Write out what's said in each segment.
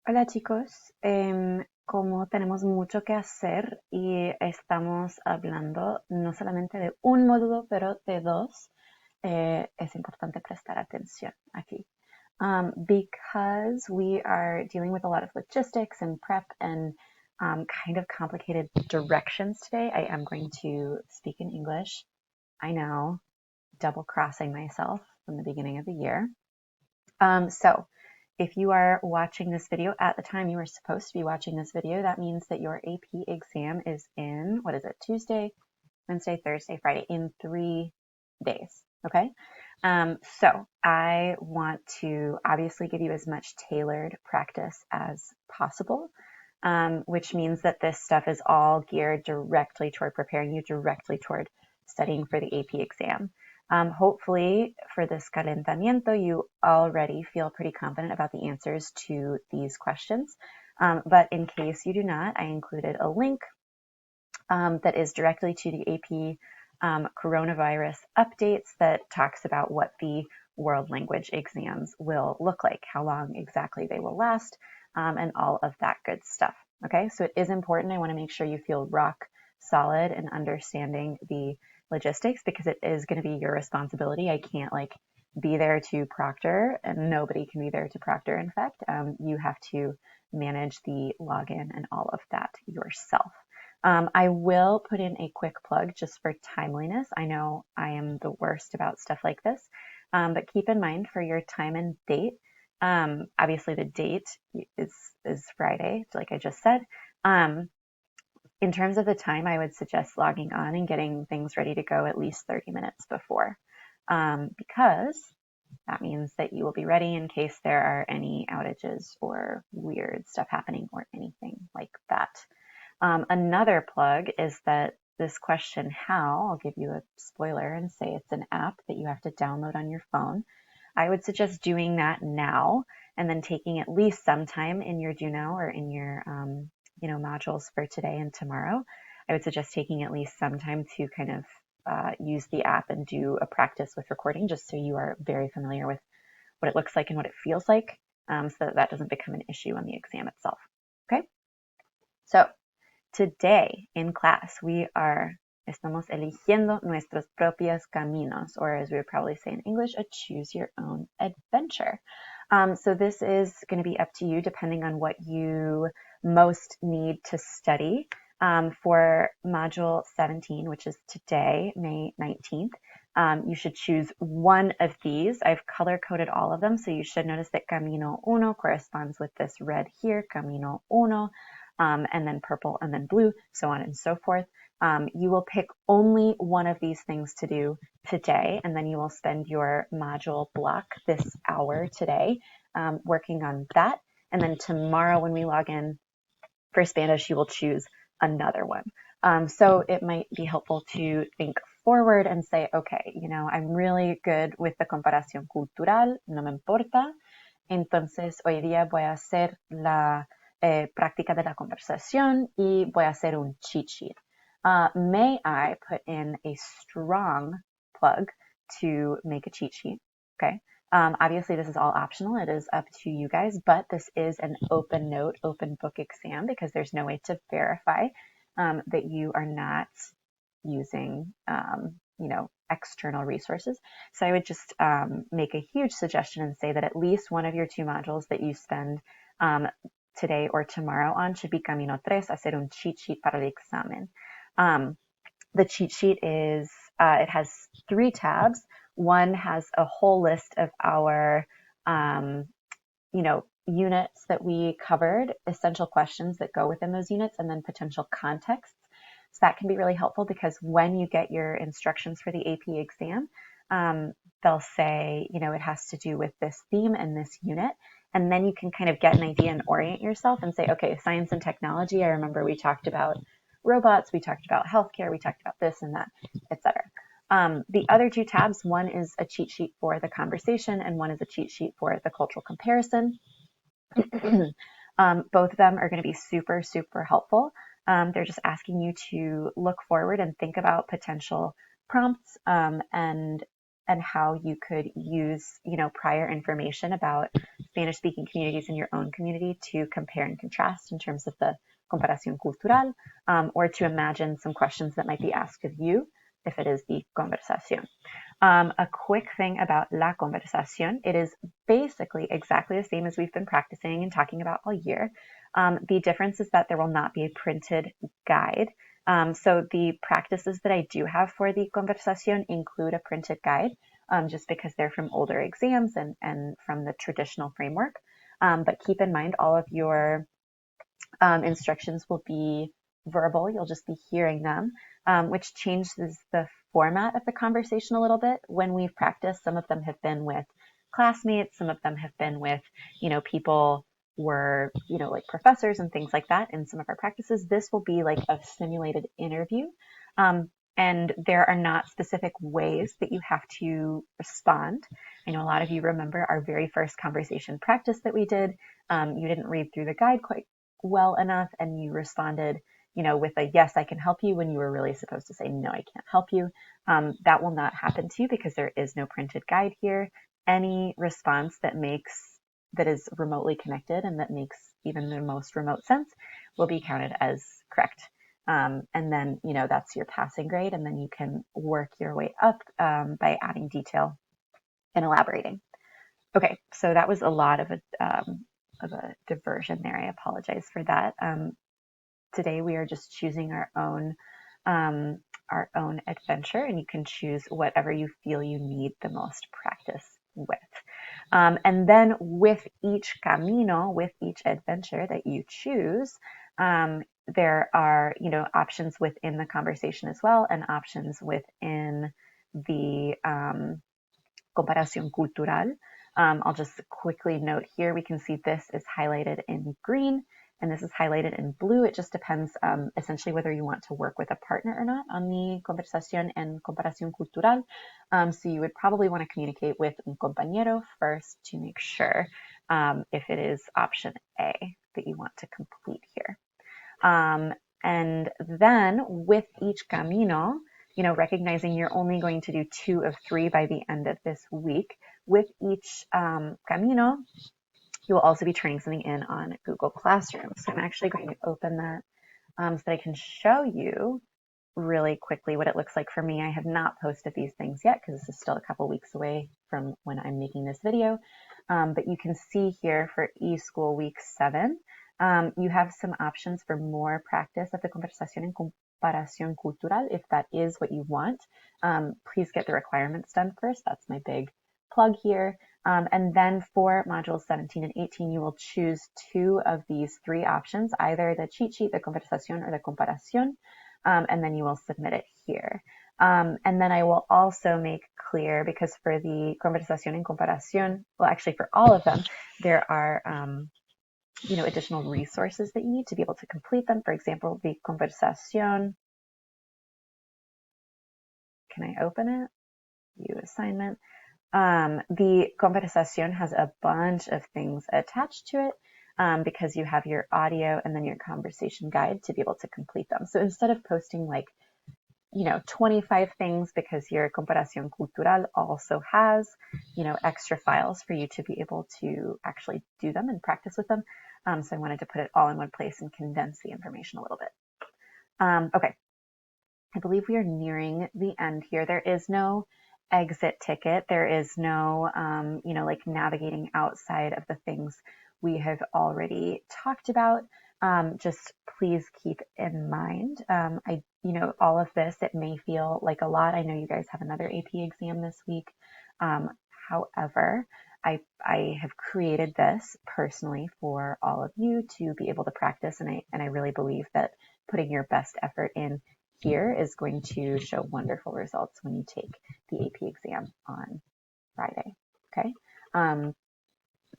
Hola chicos, como tenemos mucho que hacer y estamos hablando no solamente de un módulo, pero de dos, es importante prestar atención aquí. Because we are dealing with a lot of logistics and prep and kind of complicated directions today, I am going to speak in English. I know, double crossing myself from the beginning of the year. So if you are watching this video at the time you were supposed to be watching this video, that means that your AP exam is in, what is it, Tuesday, Wednesday, Thursday, Friday, in 3 days, okay? So I want to obviously give you as much tailored practice as possible, which means that this stuff is all geared directly toward preparing you directly toward studying for the AP exam. Hopefully for this calentamiento, you already feel pretty confident about the answers to these questions. But in case you do not, I included a link that is directly to the AP coronavirus updates that talks about what the world language exams will look like, how long exactly they will last, and all of that good stuff. Okay, so it is important. I want to make sure you feel rock solid in understanding the logistics because it is going to be your responsibility. I can't be there to proctor, and nobody can be there to proctor. In fact, you have to manage the login and all of that yourself. I will put in a quick plug just for timeliness. I know I am the worst about stuff like this, but keep in mind for your time and date. Obviously, the date is Friday, like I just said. In terms of the time, I would suggest logging on and getting things ready to go at least 30 minutes before, because that means that you will be ready in case there are any outages or weird stuff happening or anything like that. Another plug is that this question, how, I'll give you a spoiler and say it's an app that you have to download on your phone. I would suggest doing that now and then taking at least some time in your Juno or in your modules for today and tomorrow. I would suggest taking at least some time to kind of use the app and do a practice with recording just so you are very familiar with what it looks like and what it feels like, so that doesn't become an issue on the exam itself. Okay? So today in class, estamos eligiendo nuestros propios caminos, or as we would probably say in English, a choose your own adventure. So this is going to be up to you depending on what you most need to study. For module 17, which is today, May 19th, you should choose one of these. I've color-coded all of them, so you should notice that Camino Uno corresponds with this red here, Camino Uno, and then purple, and then blue, so on and so forth. You will pick only one of these things to do today, and then you will spend your module block this hour today working on that. And then tomorrow when we log in for Spanish, you will choose another one. So it might be helpful to think forward and say, okay, I'm really good with the comparación cultural, no me importa. Entonces, hoy día voy a hacer la práctica de la conversación y voy a hacer un cheat sheet. May I put in a strong plug to make a cheat sheet? Okay. Obviously, this is all optional. It is up to you guys, but this is an open note, open book exam because there's no way to verify that you are not using, external resources. So I would just make a huge suggestion and say that at least one of your two modules that you spend today or tomorrow on should be Camino 3, hacer un cheat sheet para el examen. The cheat sheet is, it has 3 tabs. One has a whole list of our, units that we covered, essential questions that go within those units, and then potential contexts. So that can be really helpful because when you get your instructions for the AP exam, they'll say, it has to do with this theme and this unit. And then you can kind of get an idea and orient yourself and say, okay, science and technology, I remember we talked about robots, we talked about healthcare, we talked about this and that, etc. The other 2 tabs, one is a cheat sheet for the conversation and one is a cheat sheet for the cultural comparison. Both of them are going to be super, super helpful. They're just asking you to look forward and think about potential prompts and and how you could use, prior information about Spanish-speaking communities in your own community to compare and contrast in terms of the comparación cultural, or to imagine some questions that might be asked of you if it is the conversación. A quick thing about la conversación, it is basically exactly the same as we've been practicing and talking about all year. The difference is that there will not be a printed guide. So the practices that I do have for the conversación include a printed guide, just because they're from older exams and from the traditional framework. But keep in mind, all of your instructions will be verbal. You'll just be hearing them, which changes the format of the conversation a little bit. When we've practiced, some of them have been with classmates, some of them have been with, people were, like professors and things like that in some of our practices. This will be like a simulated interview. And there are not specific ways that you have to respond. I know a lot of you remember our very first conversation practice that we did. You didn't read through the guide quite well enough, and you responded, with a yes, I can help you, when you were really supposed to say no, I can't help you. That will not happen to you because there is no printed guide here. Any response that is remotely connected and that makes even the most remote sense will be counted as correct. And then, that's your passing grade, and then you can work your way up by adding detail and elaborating. Okay, so that was a lot of a diversion there. I apologize for that. Today we are just choosing our own adventure, and you can choose whatever you feel you need the most practice with. And then with each camino, with each adventure that you choose, there are, options within the conversation as well, and options within the comparación cultural. I'll just quickly note here, we can see this is highlighted in green and this is highlighted in blue. It just depends essentially whether you want to work with a partner or not on the conversación and comparación cultural. So you would probably want to communicate with un compañero first to make sure if it is option A that you want to complete here. And then with each camino, recognizing you're only going to do 2 of 3 by the end of this week. With each camino, you will also be turning something in on Google Classroom. So I'm actually going to open that so that I can show you really quickly what it looks like for me. I have not posted these things yet because this is still a couple weeks away from when I'm making this video. But you can see here for eSchool Week 7, you have some options for more practice of the conversación en comparación cultural if that is what you want. Please get the requirements done first. That's my big plug here. And then for modules 17 and 18, you will choose 2 of these 3 options, either the cheat sheet, the conversación, or the comparación, and then you will submit it here. And then I will also make clear, because for the conversación and comparación, well, actually for all of them, there are additional resources that you need to be able to complete them. For example, the conversación. Can I open it? View assignment. The conversación has a bunch of things attached to it because you have your audio and then your conversation guide to be able to complete them. So instead of posting 25 things, because your comparación cultural also has, extra files for you to be able to actually do them and practice with them. So I wanted to put it all in one place and condense the information a little bit. Okay. I believe we are nearing the end here. There is no exit ticket. There is no, navigating outside of the things we have already talked about. Just please keep in mind, all of this, it may feel like a lot. I know you guys have another AP exam this week. However, I have created this personally for all of you to be able to practice. And I really believe that putting your best effort in here is going to show wonderful results when you take the AP exam on Friday. Okay.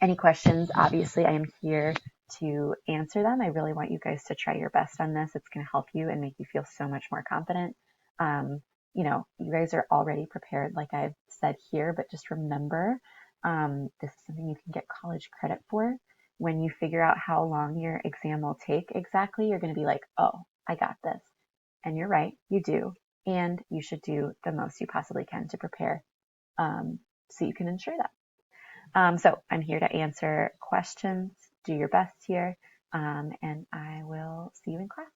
Any questions? Obviously, I am here to answer them. I really want you guys to try your best on this. It's going to help you and make you feel so much more confident. You guys are already prepared, like I've said here, but just remember, this is something you can get college credit for. When you figure out how long your exam will take exactly, you're going to be like, oh, I got this. And you're right, you do. And you should do the most you possibly can to prepare so you can ensure that. So I'm here to answer questions. Do your best here, and I will see you in class.